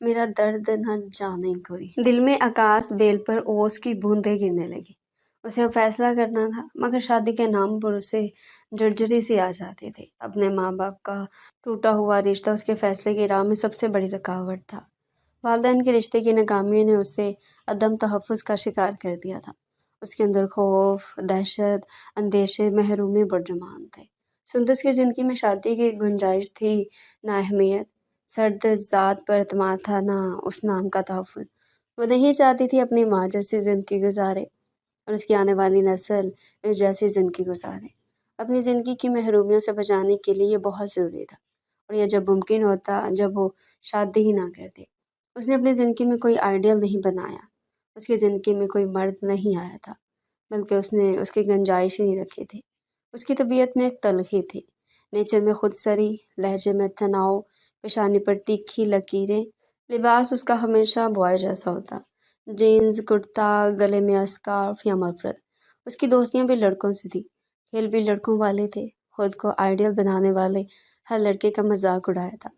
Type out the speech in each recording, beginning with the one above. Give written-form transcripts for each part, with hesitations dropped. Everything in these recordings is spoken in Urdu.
میرا درد نہ جانے کوئی۔ دل میں آکاش بیل پر اوس کی بوندیں گرنے لگی۔ اسے اب فیصلہ کرنا تھا، مگر شادی کے نام پر اسے جرجری سی آ جاتی تھی۔ اپنے ماں باپ کا ٹوٹا ہوا رشتہ اس کے فیصلے کی راہ میں سب سے بڑی رکاوٹ تھا۔ والدین کے رشتے کی ناکامیوں نے اسے عدم تحفظ کا شکار کر دیا تھا۔ اس کے اندر خوف، دہشت، اندیشے، محرومی برجمان تھے۔ سندس کی زندگی میں شادی کی گنجائش تھی، نہ اہمیت۔ سرد ذات پر اعتماد تھا، نہ اس نام کا تحفظ۔ وہ نہیں چاہتی تھی اپنی ماں جیسی زندگی گزارے اور اس کی آنے والی نسل اس جیسی زندگی گزارے۔ اپنی زندگی کی محرومیوں سے بچانے کے لیے یہ بہت ضروری تھا، اور یہ جب ممکن ہوتا جب وہ شادی ہی نہ کرتے۔ اس نے اپنی زندگی میں کوئی آئیڈیل نہیں بنایا، اس کی زندگی میں کوئی مرد نہیں آیا تھا، بلکہ اس نے اس کی گنجائش ہی نہیں رکھی تھی۔ اس کی طبیعت میں ایک تلخی تھی، نیچر میں خود سری، لہجے میں تناؤ، پیشانی پر تیکھی لکیریں۔ لباس اس کا ہمیشہ بوائے جیسا ہوتا، جینز، کرتا، گلے میں اسکارف یا مفرد۔ اس کی دوستیاں بھی لڑکوں سے تھی، کھیل بھی لڑکوں والے تھے۔ خود کو آئیڈیل بنانے والے ہر لڑکے کا مذاق اڑایا تھا۔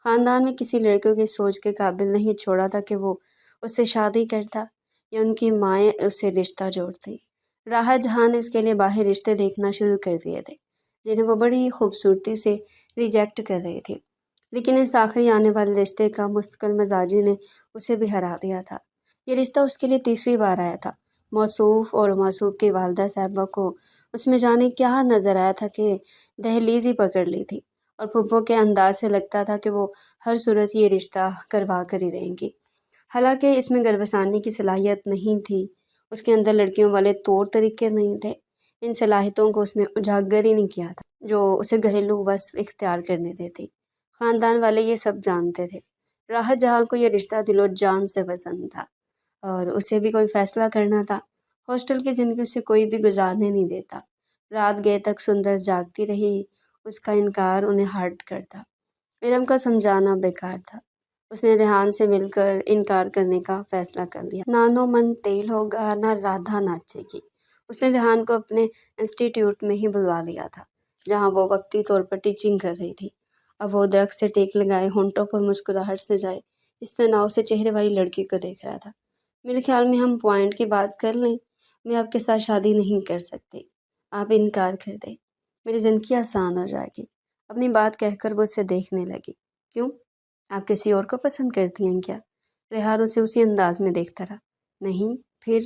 خاندان میں کسی لڑکے کی سوچ کے قابل نہیں چھوڑا تھا کہ وہ اس سے شادی کرتا یا ان کی مائیں اسے رشتہ جوڑتی۔ راحت جہاں نے اس کے لیے باہر رشتے دیکھنا شروع کر دیے تھے، جنہیں وہ بڑی خوبصورتی سے ریجیکٹ کر رہی تھی، لیکن اس آخری آنے والے رشتے کا مستقل مزاجی نے اسے بھی ہرا دیا تھا۔ یہ رشتہ اس کے لیے تیسری بار آیا تھا۔ موصوف اور موصوف کی والدہ صاحبہ کو اس میں جانے کیا نظر آیا تھا کہ دہلیز ہی پکڑ لی تھی، اور پھپھو کے انداز سے لگتا تھا کہ وہ ہر صورت یہ رشتہ کروا کر ہی رہیں گی۔ حالانکہ اس میں گربسانی کی صلاحیت نہیں تھی، اس کے اندر لڑکیوں والے طور طریقے نہیں تھے۔ ان صلاحیتوں کو اس نے اجاگر ہی نہیں کیا تھا جو اسے گھریلو وصف اختیار کرنے دیتی۔ خاندان والے یہ سب جانتے تھے۔ راحت جہاں کو یہ رشتہ دل و جان سے پسند تھا، اور اسے بھی کوئی فیصلہ کرنا تھا۔ ہاسٹل کی زندگی اسے کوئی بھی گزارنے نہیں دیتا۔ رات گئے تک سندس جاگتی رہی، اس کا انکار انہیں ہرٹ کرتا۔ ارم کا سمجھانا بیکار تھا۔ اس نے ریحان سے مل کر انکار کرنے کا فیصلہ کر لیا۔ نانو من تیل ہوگا، نہ رادھا ناچے گی۔ اس نے ریحان کو اپنے انسٹیٹیوٹ میں ہی بلوا لیا تھا، جہاں وہ وقتی طور پر ٹیچنگ کر رہی تھی۔ اب وہ درخت سے ٹیک لگائے، ہونٹوں پر مسکراہٹ سے جائے اس تناؤ سے چہرے والی لڑکی کو دیکھ رہا تھا۔ میرے خیال میں ہم پوائنٹ کی بات کر لیں۔ میں آپ کے ساتھ شادی نہیں کر سکتی، آپ انکار کر دیں، میری زندگی آسان ہو جائے گی۔ اپنی بات کہہ کر وہ اسے دیکھنے لگی۔ کیوں؟ آپ کسی اور کو پسند کرتی ہیں کیا؟ ریحان اسے اسی انداز میں دیکھتا رہا۔ نہیں، پھر؟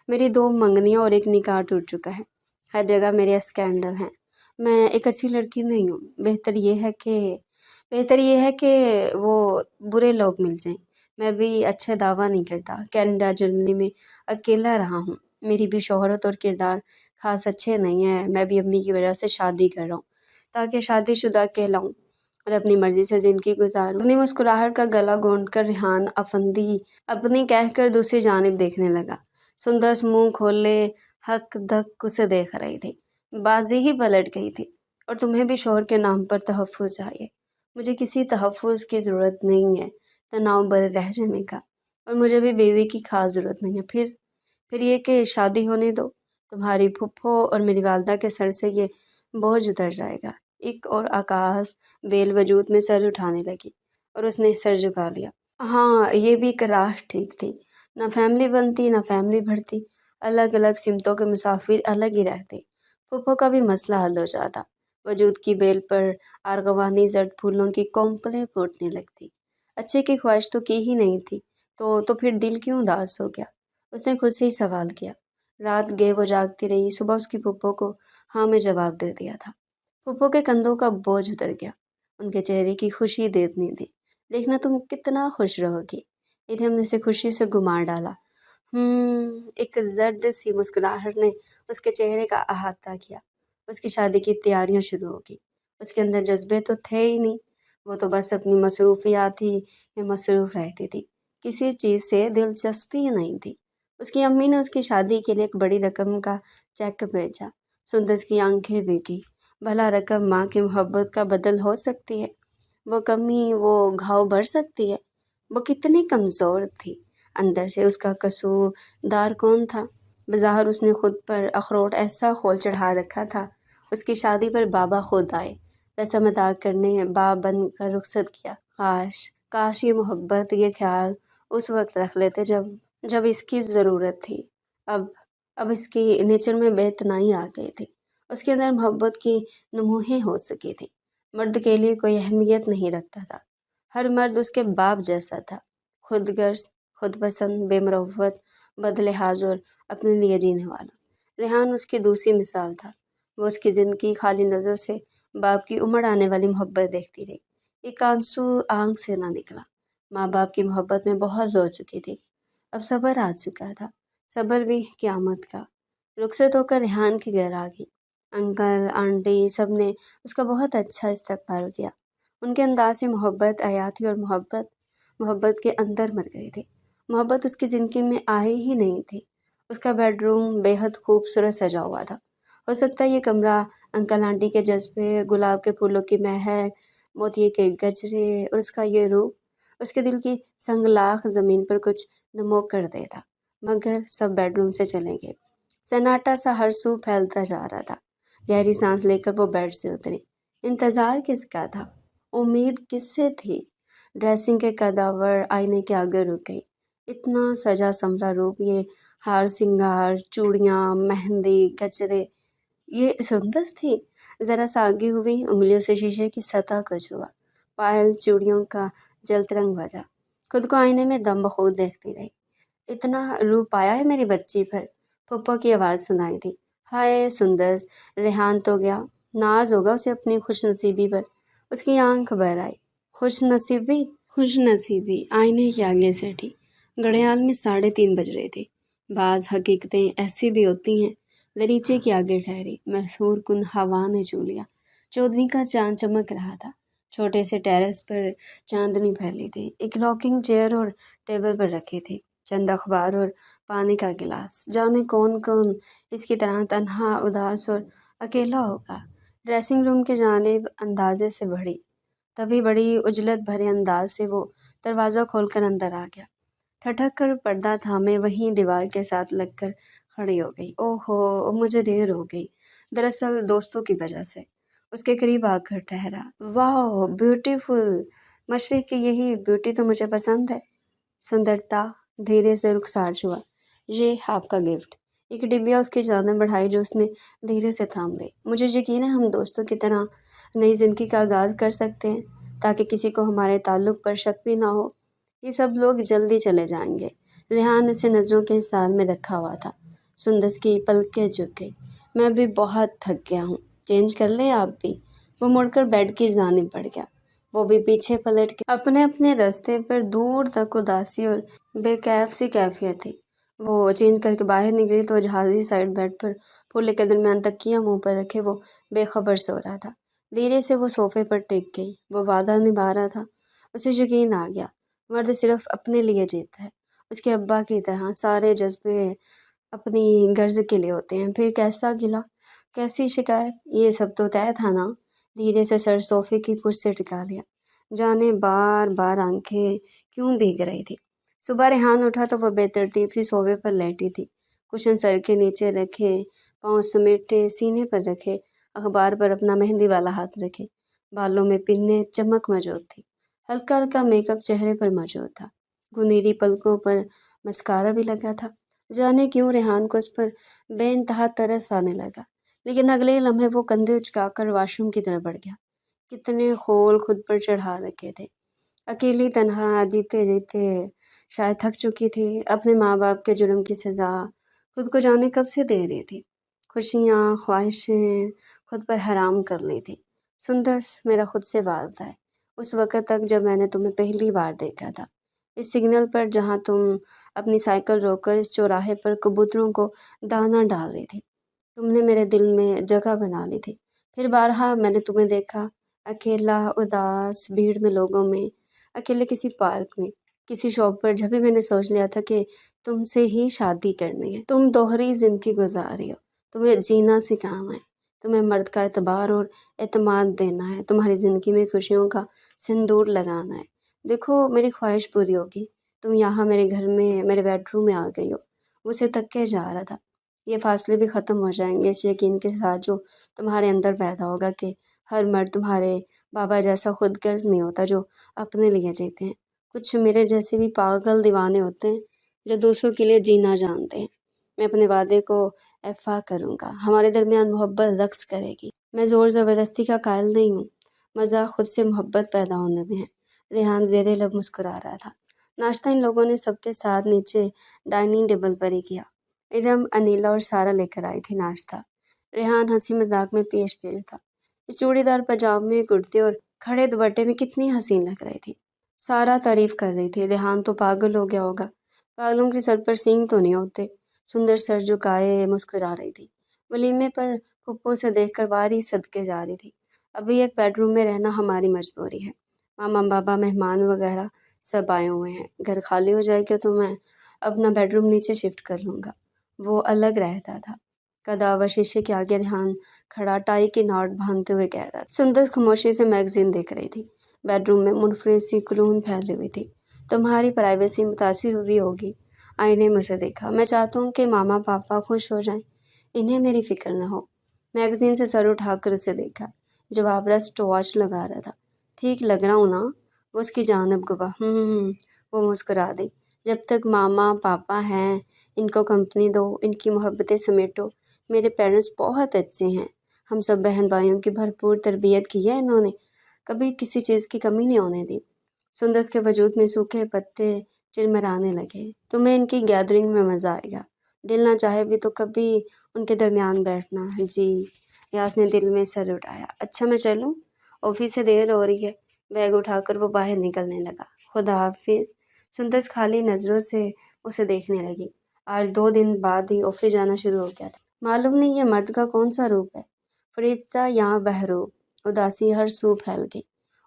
میری 2 منگنیاں اور ایک نکاح ٹوٹ چکا ہے، ہر جگہ میرے اسکینڈل ہیں، میں ایک اچھی لڑکی نہیں ہوں۔ بہتر یہ ہے کہ وہ برے لوگ مل جائیں۔ میں بھی اچھے دعویٰ نہیں کرتا، کینیڈا جرمنی میں اکیلا رہا ہوں، میری بھی شہرت اور کردار خاص اچھے نہیں ہیں۔ میں بھی امی کی وجہ سے شادی کر رہا ہوں تاکہ شادی شدہ کہلاؤں اور اپنی مرضی سے زندگی گزاروں۔ اپنی مسکراہٹ کا گلا گھونٹ کر ریحان افندی اپنی کہہ کر دوسری جانب دیکھنے لگا۔ سندس منہ کھولے ہک دھک اسے دیکھ رہی تھی، بازی ہی پلٹ گئی تھی۔ اور تمہیں بھی شوہر کے نام پر تحفظ چاہیے؟ مجھے کسی تحفظ کی ضرورت نہیں ہے، تناؤ بھرے لہجے میں کہا، اور مجھے بھی بیوی کی خاص ضرورت نہیں ہے۔ پھر یہ کہ شادی ہونے دو، تمہاری پھپھو اور میری والدہ کے سر سے یہ بوجھ اتر جائے گا۔ ایک اور آکاش بیل وجود میں سر اٹھانے لگی، اور اس نے سر جھکا لیا۔ ہاں، یہ بھی ایک راہ ٹھیک تھی، نہ فیملی بنتی نہ فیملی بڑھتی، الگ الگ سمتوں کے مسافر الگ ہی رہتے۔ پھپھو کا بھی مسئلہ حل ہو جاتا، وجود کی بیل پر آرغوانی زرد پھولوں کی کونپلیں پھوٹنے لگتی۔ اچھے کی خواہش تو کی ہی نہیں تھی، تو پھر دل کیوں اداس ہو گیا؟ اس نے خود سے ہی سوال کیا۔ رات گئے وہ جاگتی رہی، صبح اس کی پھپھو کو ہاں میں جواب دے دیا تھا۔ پھپھو کے کندھوں کا بوجھ اتر گیا، ان کے چہرے کی خوشی دیدنی تھی۔ دیکھنا تم کتنا خوش رہو گی۔ ارم نے اسے خوشی سے گھما ڈالا۔ ایک زرد سی مسکراہٹ نے اس کے چہرے کا احاطہ کیا۔ اس کی شادی کی تیاریاں شروع ہو گئی۔ اس کے اندر جذبے تو تھے ہی نہیں، وہ تو بس اپنی مصروفیات ہی میں مصروف رہتی تھی، کسی چیز سے دلچسپی ہی نہیں تھی۔ اس کی امی نے اس کی شادی کے لیے ایک بڑی رقم کا چیک بھیجا۔ سندس کی آنکھیں بھیگی۔ بھلا رقم ماں کی محبت کا بدل ہو سکتی ہے؟ وہ کمی، وہ گھاؤ بھر سکتی ہے؟ وہ کتنی کمزور تھی اندر سے، اس کا قصور دار کون تھا؟ بظاہر اس نے خود پر اخروٹ ایسا خول چڑھا رکھا تھا۔ اس کی شادی پر بابا خود آئے، رسم ادا کرنے باپ بن کر رخصت کیا۔ کاش کاش یہ محبت، یہ خیال اس وقت رکھ لیتے جب اس کی ضرورت تھی۔ اب اب اس کی نیچر میں بے اتنائی آ گئی تھی، اس کے اندر محبت کی نموہیں ہو سکی تھی۔ مرد کے لیے کوئی اہمیت نہیں رکھتا تھا، ہر مرد اس کے باپ جیسا تھا، خود غرض، خود پسند، بے مروت، بد لحاظ اور اپنے لیے جینے والا۔ ریحان اس کی دوسری مثال تھا، وہ اس کی زندگی خالی نظر سے باپ کی امڑ آنے والی محبت دیکھتی رہی۔ ایک آنسو آنکھ سے نہ نکلا، ماں باپ کی محبت میں بہت رو چکی تھی، اب صبر آ چکا تھا، صبر بھی قیامت کا۔ رخصت ہو کر ریحان کے گھر آ گئی، انکل آنٹی سب نے اس کا بہت اچھا استقبال کیا، ان کے انداز سے محبت آیا تھی اور محبت کے اندر مر گئی تھی۔ محبت اس کی زندگی میں آئی ہی نہیں تھی۔ اس کا بیڈ روم بے حد خوبصورت سجا ہوا تھا، ہو سکتا ہے یہ کمرہ انکل آنٹی کے جذبے، گلاب کے پھولوں کی مہک، موتیے کے گجرے اور اس کا یہ روح اس کے دل کی سنگلاخ زمین پر کچھ نمو کر دیتا۔ مگر سب بیڈ روم سے چلے گئے، سناٹا سا ہر سو پھیلتا جا رہا تھا۔ گہری سانس لے کر وہ بیڈ سے اتری۔ انتظار کس کا تھا؟ امید کس سے تھی؟ ڈریسنگ کے قداور آئینے کے آگے رک گئی۔ اتنا سجا سنبھلا روپ، یہ ہار سنگار، چوڑیاں، مہندی، گجرے، یہ سندس تھی؟ ذرا سا آگے ہوئی، انگلیوں سے شیشے کی سطح کو چھوا، پائل چوڑیوں کا جلت رنگ بجا، خود کو آئینے میں دم بخود دیکھتی رہی۔ اتنا روپ آیا ہے میری بچی پر؟ پھپھو کی آواز سنائی دی۔ ہائے سندس، ریحان تو گیا، ناز ہوگا اسے اپنی خوش نصیبی پر۔ اس کی آنکھ بھر آئی۔ خوش نصیبی آئینے کے آگے سے اٹھی۔ گھڑیال میں 3:30 بج رہے تھے۔ بعض حقیقتیں ایسی بھی ہوتی ہیں۔ دریچے کے آگے ٹھہری، مسحور کن ہوا نے چھو لیا۔ 14ویں کا چاند چمک رہا تھا، چھوٹے سے ٹیرس پر چاندنی پھیلی تھی۔ ایک راکنگ چیئر اور ٹیبل پر رکھے تھے چند اخبار اور پانی کا گلاس۔ جانے کون اس کی طرح تنہا، اداس اور اکیلا ہوگا۔ ڈریسنگ روم کے جانب اندازے سے بڑھی، تبھی بڑی عجلت بھرے انداز سے وہ دروازہ کھول کر اندر آ گیا۔ ٹھٹک کر پردہ تھامے وہیں دیوار کے ساتھ لگ کر کھڑی ہو گئی۔ اوہو، مجھے دیر ہو گئی، دراصل دوستوں کی وجہ سے۔ اس کے قریب آ کر ٹھہرا۔ واو، بیوٹیفل، مشرق کی یہی بیوٹی تو مجھے پسند ہے۔ سندرتا دھیرے سے رخسار چھوا۔ یہ آپ کا گفٹ۔ ایک ڈبیا اس کی جانب بڑھائی جو اس نے دھیرے سے تھام لی۔ مجھے یقین ہے ہم دوستوں کی طرح نئی زندگی کا آغاز کر سکتے ہیں، تاکہ کسی کو ہمارے تعلق پر شک بھی نہ ہو۔ یہ سب لوگ جلدی چلے جائیں گے۔ ریحان اسے نظروں کے حصار میں رکھا ہوا تھا۔ سندس کی پلکیں جھک گئی۔ میں بھی بہت تھک گیا ہوں، چینج کر لیں آپ بھی؟ وہ مڑ کر بیڈ کی جانب بڑھ گیا۔ وہ بھی پیچھے پلٹ کے اپنے راستے پر دور تک اداسی اور بے کیف سی کیفیت تھی۔ وہ چینج کر کے باہر نکلی تو جہازی سائڈ بیڈ پر پھولے کے درمیان تکیہ منہ پر رکھے وہ بے خبر سو رہا تھا۔ دھیرے سے وہ صوفے پر ٹک گئی۔ وہ وعدہ نبھا رہا تھا۔ اسے یقین آ گیا، مرد صرف اپنے لیے جیتا ہے، اس کے ابا کی طرح۔ سارے جذبے اپنی غرض کے لیے ہوتے ہیں۔ پھر کیسا گلہ، کیسی شکایت، یہ سب تو طے تھا نا۔ دھیرے سے سر صوفے کی پشت سے ٹکا لیا، جانے بار بار آنکھیں کیوں بھیگ رہی تھی۔ صبح ریحان اٹھا تو وہ بے ترتیب سی صوفے پر لیٹی تھی، کشن سر کے نیچے رکھے، پاؤں سمیٹے سینے پر رکھے، اخبار پر اپنا مہندی والا ہاتھ رکھے۔ بالوں میں پنیں چمک موجود تھی، ہلکا ہلکا میک اپ چہرے پر موجود تھا، گنیری پلکوں پر مسکارا بھی لگا تھا۔ جانے کیوں ریحان کو اس پر بے انتہا ترس آنے لگا، لیکن اگلے لمحے وہ کندھے اچکا کر واش روم کی طرف بڑھ گیا۔ کتنے خول خود پر چڑھا رکھے تھے، اکیلی تنہا جیتے جیتے شاید تھک چکی تھی۔ اپنے ماں باپ کے جرم کی سزا خود کو جانے کب سے دے رہی تھی، خوشیاں خواہشیں خود پر حرام کر لی تھی۔ سندس، میرا خود سے وعدہ ہے، اس وقت تک جب میں نے تمہیں پہلی بار دیکھا تھا، اس سگنل پر جہاں تم اپنی سائیکل روک کر اس چوراہے پر کبوتروں کو دانہ ڈال رہی تھی، تم نے میرے دل میں جگہ بنا لی تھی۔ پھر بارہا میں نے تمہیں دیکھا، اکیلا، اداس، بھیڑ میں، لوگوں میں، اکیلے کسی پارک میں، کسی شاپ پر، جب بھی میں نے سوچ لیا تھا کہ تم سے ہی شادی کرنی ہے۔ تم دوہری زندگی گزار رہی ہو، تمہیں جینا سکھانا ہے، تمہیں مرد کا اعتبار اور اعتماد دینا ہے، تمہاری زندگی میں خوشیوں کا سندور لگانا ہے۔ دیکھو میری خواہش پوری ہوگی، تم یہاں میرے گھر میں، میرے بیڈ روم میں آ گئی ہو۔ وہ اسے تک کے جا رہا تھا۔ یہ فاصلے بھی ختم ہو جائیں گے اس یقین کے ساتھ جو تمہارے اندر پیدا ہوگا کہ ہر مرد تمہارے بابا جیسا خود غرض نہیں ہوتا جو اپنے لیے جیتے ہیں۔ کچھ میرے جیسے بھی پاگل دیوانے ہوتے ہیں جو دوسروں کے لیے جینا جانتے ہیں۔ میں اپنے وعدے کو ایفا کروں گا، ہمارے درمیان محبت رقص کرے گی۔ میں زور زبردستی کا قائل نہیں ہوں، مزہ خود سے محبت پیدا ہونے میں ہے۔ ریحان زیر لب مسکرا رہا تھا۔ ناشتہ ان لوگوں نے سب کے ساتھ نیچے ڈائننگ ٹیبل پر ہی کیا۔ ارم، انیلا اور سارا لے کر آئی تھی ناشتہ۔ ریحان ہنسی مذاق میں پیش تھا۔ یہ چوڑی دار پاجامے، کرتے اور کھڑے دوپٹے میں کتنی حسین لگ رہی تھی۔ سارا تعریف کر رہی تھی۔ ریحان تو پاگل ہو گیا ہوگا، پاگلوں کے سر پر سینگ تو نہیں ہوتے۔ سندر سر جھکائے مسکرا رہی تھی۔ ولیمے پر پھپھو سے دیکھ کر واری صدقے جا رہی تھی۔ ابھی ایک بیڈ روم میں رہنا ہماری مجبوری ہے، ماما بابا مہمان وغیرہ سب آئے ہوئے ہیں، گھر خالی ہو جائے گا تو میں اپنا بیڈ روم نیچے شفٹ کر لوں گا۔ وہ الگ رہتا تھا۔ کداور شیشے کے آگے ریحان کھڑا ٹائی کی ناٹ باندھتے ہوئے کہہ رہا تھا۔ سندر خاموشی سے میگزین دیکھ رہی تھی۔ بیڈ روم میں منفرد سی کلون پھیلی ہوئی تھی۔ تمہاری پرائیویسی متاثر ہوئی ہوگی۔ آئی نے مجھے دیکھا۔ میں چاہتا ہوں کہ ماما پاپا خوش ہو جائیں، انہیں میری فکر نہ ہو۔ میگزین سے سر اٹھا کر اسے دیکھا۔ جواب رسٹ واچ لگا رہا تھا۔ ٹھیک لگ رہا ہوں نا؟ وہ اس کی جانب گوا۔ وہ مسکرا دی۔ جب تک ماما پاپا ہیں ان کو کمپنی دو، ان کی محبتیں سمیٹو۔ میرے پیرنٹس بہت اچھے ہیں، ہم سب بہن بھائیوں کی بھرپور تربیت کی ہے انہوں نے، کبھی کسی چیز کی کمی نہیں ہونے دی۔ سندس کے وجود میں سوکھے پتے چرمرانے لگے۔ تمہیں ان کی گیدرنگ میں مزہ آئے گا، دل نہ چاہے بھی تو کبھی ان کے درمیان بیٹھنا۔ جی، یاس نے دل میں سر اٹھایا۔ اچھا میں چلوں؟ آفس سے دیر ہو رہی ہے۔ بیگ اٹھا کر وہ باہر نکلنے لگا۔ خدا حافظ۔ سندس خالی نظروں سے اسے دیکھنے لگی۔ آج 2 دن بعد ہی آفس جانا شروع ہو گیا تھا۔ معلوم نہیں یہ مرد کا کون سا روپ ہے۔ فریدہ یہاں بہروپ اداسی ہر سو پھیل گئی،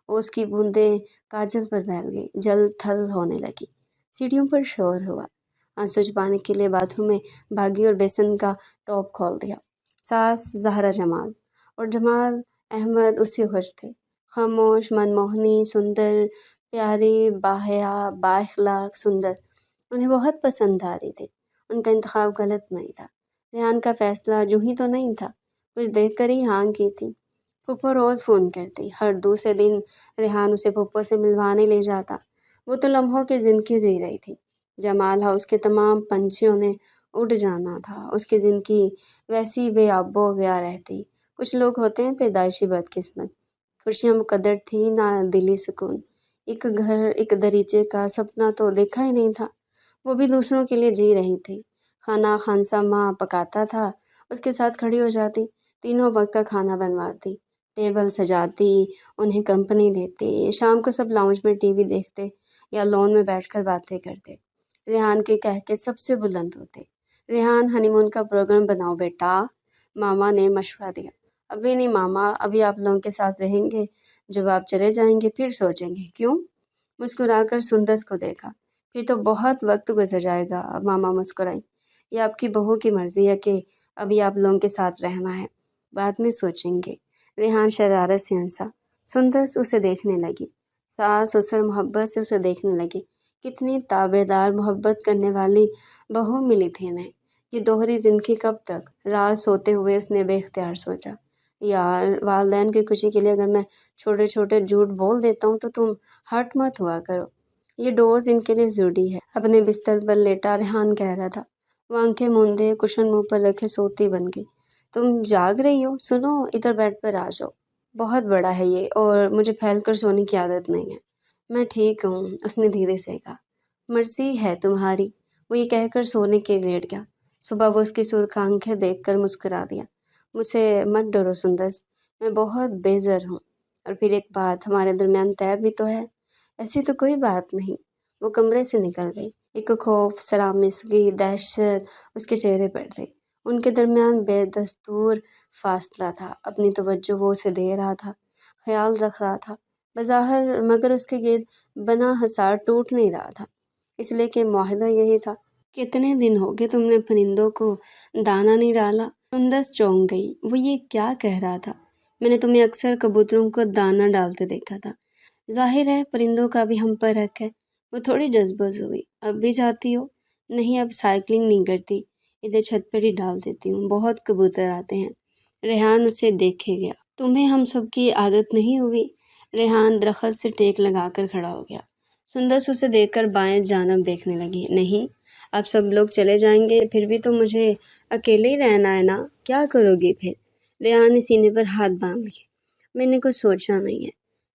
اس کی بوندیں کاجل پر پھیل گئی، جل تھل ہونے لگی۔ سیڑھیوں پر شور ہوا۔ آنسو چھپانے کے لیے باتھ روم میں بھاگی اور بیسن کا ٹاپ کھول دیا۔ ساس زہرا جمال اور جمال احمد اس سے خوش تھے۔ خاموش، منموہنی، سندر، پیاری، باحیا، بااخلاق سندر انہیں بہت پسند آ رہی تھی۔ ان کا انتخاب غلط نہیں تھا۔ ریحان کا فیصلہ جو ہی تو نہیں تھا، کچھ دیکھ کر ہی ہاں کی تھی۔ پھپھو روز فون کرتی، ہر دوسرے دن ریحان اسے پھپھو سے ملوانے لے جاتا۔ وہ تو لمحوں کی زندگی جی رہی تھی۔ جمال ہاؤس کے تمام پنچھیوں نے اڑ جانا تھا، اس کی زندگی ویسی بے آب و گیا رہتی۔ کچھ لوگ ہوتے ہیں پیدائشی بدقسمت۔ خوشیاں مقدر تھی، نہ دلی سکون۔ ایک گھر، ایک دریچے کا سپنا تو دیکھا ہی نہیں تھا۔ وہ بھی دوسروں کے لیے جی رہی تھی۔ کھانا خانسا ماں پکاتا تھا، اس کے ساتھ کھڑی ہو جاتی، تینوں وقت کا کھانا بنواتی، ٹیبل سجاتی، انہیں کمپنی دیتی۔ شام کو سب لاؤنج میں ٹی وی دیکھتے یا لون میں بیٹھ کر باتیں کرتے۔ ریحان کے کہکے سب سے بلند ہوتے۔ ریحان، ہنی مون کا پروگرام بناؤ بیٹا، ماما نے مشورہ دیا۔ ابھی نہیں ماما، ابھی آپ لوگوں کے ساتھ رہیں گے، جب آپ چلے جائیں گے پھر سوچیں گے۔ کیوں؟ مسکرا کر سندس کو دیکھا۔ پھر تو بہت وقت گزر جائے گا، ماما مسکرائی۔ یہ آپ کی بہو کی مرضی ہے کہ ابھی آپ لوگوں کے ساتھ رہنا ہے، بعد میں سوچیں گے۔ ریحان شرارت سے ہنسا۔ سندس اسے دیکھنے لگی۔ ساس سسر محبت سے اسے دیکھنے لگی۔ کتنی تابع دار، محبت کرنے والی بہو ملی تھی انہیں۔ یہ دوہری زندگی کب تک؟ رات سوتے ہوئے اس نے بے اختیار سوچا، یار والدین کی خوشی کے لیے اگر میں چھوٹے چھوٹے جھوٹ بول دیتا ہوں تو تم ہرٹ مت ہوا کرو، یہ ڈوز ان کے لیے ضروری ہے۔ اپنے بستر پر لیٹا ریحان کہہ رہا تھا۔ وہ آنکھیں موندے کشن منہ پر رکھے سوتی بن گئی۔ تم جاگ رہی ہو؟ سنو، ادھر بیڈ پر آ جاؤ، بہت بڑا ہے یہ اور مجھے پھیل کر سونے کی عادت نہیں ہے۔ میں ٹھیک ہوں، اس نے دھیرے سے کہا۔ مرضی ہے تمہاری۔ وہ یہ کہہ کر سونے کے لیے لیٹ گیا۔ صبح وہ اس کی سرخ آنکھیں دیکھ کر مسکرا دیا۔ مجھ سے مت ڈرو سندس، میں بہت بیزر ہوں، اور پھر ایک بات، ہمارے درمیان طے بھی تو ہے۔ ایسی تو کوئی بات نہیں۔ وہ کمرے سے نکل گئی۔ ایک خوف، سرامسگی، دہشت اس کے چہرے پر تھی۔ ان کے درمیان بے دستور فاصلہ تھا۔ اپنی توجہ وہ اسے دے رہا تھا، خیال رکھ رہا تھا بظاہر، مگر اس کے گرد بنا حصار ٹوٹ نہیں رہا تھا، اس لیے کہ معاہدہ یہی تھا۔ کتنے دن ہو گئے تم نے پرندوں کو دانہ نہیں ڈالا؟ سندس چونک گئی۔ وہ یہ کیا کہہ رہا تھا؟ میں نے تمہیں اکثر کبوتروں کو دانہ ڈالتے دیکھا تھا۔ ظاہر ہے پرندوں کا بھی ہم پر حق ہے۔ وہ تھوڑی جذبز ہوئی۔ اب بھی جاتی ہو؟ نہیں، اب سائیکلنگ نہیں کرتی، ادھر چھت پر ہی ڈال دیتی ہوں، بہت کبوتر آتے ہیں۔ ریحان اسے دیکھے گیا۔ تمہیں ہم سب کی عادت نہیں ہوئی؟ ریحان درخت سے ٹیک لگا کر کھڑا ہو گیا۔ سندس اسے دیکھ کر بائیں جانب دیکھنے لگی۔ نہیں، اب سب لوگ چلے جائیں گے، پھر بھی تو مجھے اکیلے ہی رہنا ہے نا، کیا کرو گی پھر؟ ریحان نے سینے پر ہاتھ باندھ لیے۔ میں نے کچھ سوچا نہیں ہے۔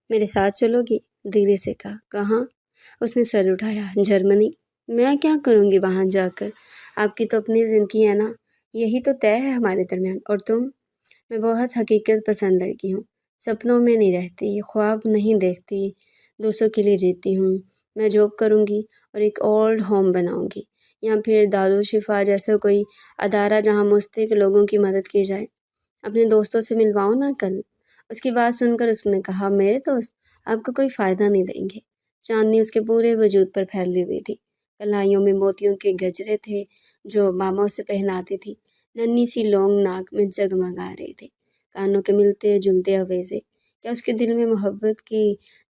میرے ساتھ چلو گی؟ دھیرے سے کہا۔ کہاں؟ اس نے سر اٹھایا۔ جرمنی۔ میں کیا کروں گی وہاں جا کر؟ آپ کی تو اپنی زندگی ہے نا، یہی تو طے ہے ہمارے درمیان۔ اور تم؟ میں بہت حقیقت پسند لڑکی ہوں، سپنوں میں نہیں رہتی، خواب نہیں دیکھتی، دوسروں کے لیے جیتی ہوں۔ میں جاب کروں گی اور ایک اولڈ ہوم بناؤں گی، یا پھر دارالشفا جیسا کوئی ادارہ جہاں مستحق لوگوں کی مدد کی جائے۔ اپنے دوستوں سے ملواؤ نا کل۔ اس کی بات سن کر اس نے کہا، میرے دوست آپ کو کوئی فائدہ نہیں دیں گے۔ چاندنی اس کے پورے وجود پر پھیلی ہوئی تھی۔ کلائیوں میں موتیوں کے گجرے تھے جو ماما اسے پہناتی تھی، ننھی سی لونگ ناک میں جگمگا رہے تھے، کانوں کے ملتے جلتے آویزے۔ کیا اس کے دل میں محبت کی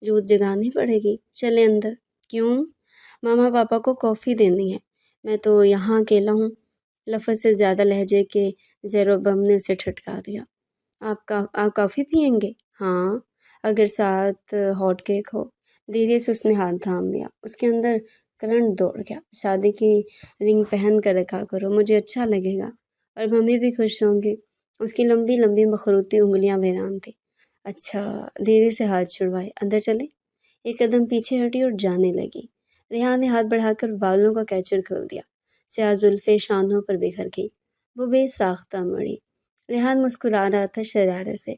جوت جگانی پڑے گی؟ چلے اندر۔ کیوں؟ ماما پاپا کو کافی دینی ہے، میں تو یہاں اکیلا ہوں۔ لفظ سے زیادہ لہجے کے زیر و بم نے اسے ٹھٹکا دیا۔ آپ کافی پئیں گے؟ ہاں، اگر ساتھ ہاٹ کیک ہو۔ دھیرے سے اس نے ہاتھ تھام لیا۔ اس کے اندر کرنٹ دوڑ گیا۔ شادی کی رنگ پہن کر رکھا کرو، مجھے اچھا لگے گا، اور ممی بھی خوش ہوں گی۔ اس کی لمبی لمبی مخروطی انگلیاں ویران تھیں۔ اچھا، دھیرے سے ہاتھ چھڑوائے۔ اندر چلے؟ ایک قدم پیچھے ہٹی اور جانے لگی۔ ریحان نے ہاتھ بڑھا کر بالوں کا کیچر کھول دیا۔ سیاہ زلفیں شانوں پر بکھر گئی۔ وہ بے ساختہ مڑی۔ ریحان مسکرا رہا تھا شرارت سے۔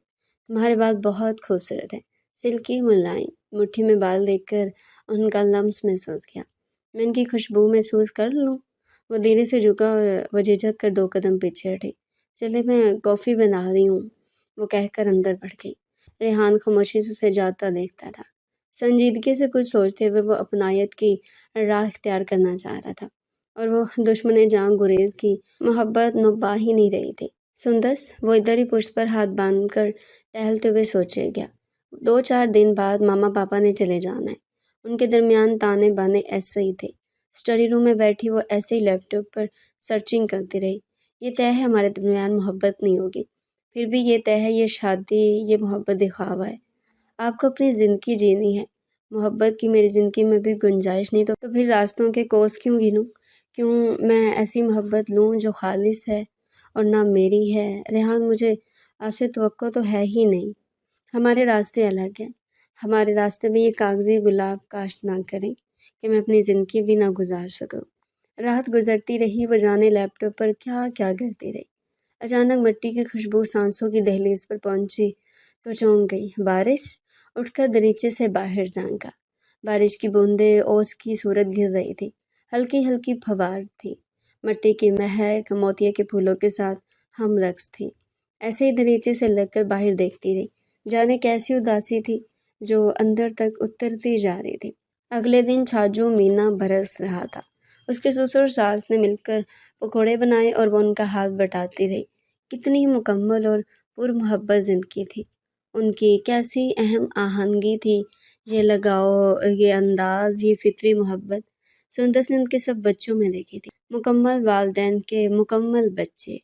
تمہارے بال بہت خوبصورت ہیں، سلکی ملائم۔ مٹھی میں بال دیکھ کر ان کا لمس محسوس کیا۔ میں ان کی خوشبو محسوس کر لوں؟ وہ دھیرے سے جھکا اور وہ جھجک کر 2 قدم پیچھے ہٹی۔ چلے، میں کافی بنا رہی ہوں، وہ کہہ کر اندر بڑھ گئی۔ ریحان خاموشی سے اسے جاتا دیکھتا رہا۔ سنجیدگی سے کچھ سوچتے ہوئے وہ اپنائیت کی راہ اختیار کرنا چاہ رہا تھا، اور وہ دشمن جاں گریز کی محبت نبھا ہی نہیں رہی تھی۔ سندس، وہ ادھر ہی پشت پر ہاتھ باندھ کر ٹہلتے ہوئے سوچے گیا۔ 2-4 دن بعد ماما پاپا نے چلے جانا ہے۔ ان کے درمیان تانے بانے ایسے ہی تھے۔ اسٹڈی روم میں بیٹھی وہ ایسے ہی لیپ ٹاپ پر سرچنگ کرتی رہی۔ یہ طے ہے ہمارے درمیان محبت نہیں ہوگی، پھر بھی یہ طے ہے یہ شادی، یہ محبت دکھاوا ہے۔ آپ کو اپنی زندگی جینی ہے، محبت کی میری زندگی میں بھی گنجائش نہیں تو پھر راستوں کے کوس کیوں گنوں؟ کیوں میں ایسی محبت لوں جو خالص ہے اور نہ میری ہے؟ ریحان، مجھے آپ سے توقع تو ہے ہی نہیں۔ ہمارے راستے الگ ہیں۔ ہمارے راستے میں یہ کاغذی گلاب کاشت نہ کریں کہ میں اپنی زندگی بھی نہ گزار سکوں۔ رات گزرتی رہی، وہ جانے لیپ ٹاپ پر کیا کیا کرتی رہی۔ اچانک مٹی کی خوشبو سانسوں کی دہلیز پر پہنچی تو چونک گئی۔ بارش؟ اٹھ کر دریچے سے باہر جھانکا۔ بارش کی بوندیں اوس کی صورت گر رہی تھی، ہلکی ہلکی پھوار تھی۔ مٹی کی مہک موتیے کے پھولوں کے ساتھ ہم رقص تھی۔ ایسے ہی دریچے سے لگ کر باہر دیکھتی رہی، جانے کیسی اداسی تھی جو اندر تک اترتی جا رہی تھی۔ اگلے دن چھاجو مینا برس رہا تھا۔ اس کے سسر اور ساس نے مل کر پکوڑے بنائے اور وہ ان کا ہاتھ بٹاتی رہی۔ کتنی ہی مکمل اور پر محبت زندگی تھی ان کی، کیسی اہم آہنگی تھی، یہ لگاؤ، یہ انداز، یہ فطری محبت سندس نے ان کے سب بچوں میں دیکھی تھی۔ مکمل والدین کے مکمل بچے،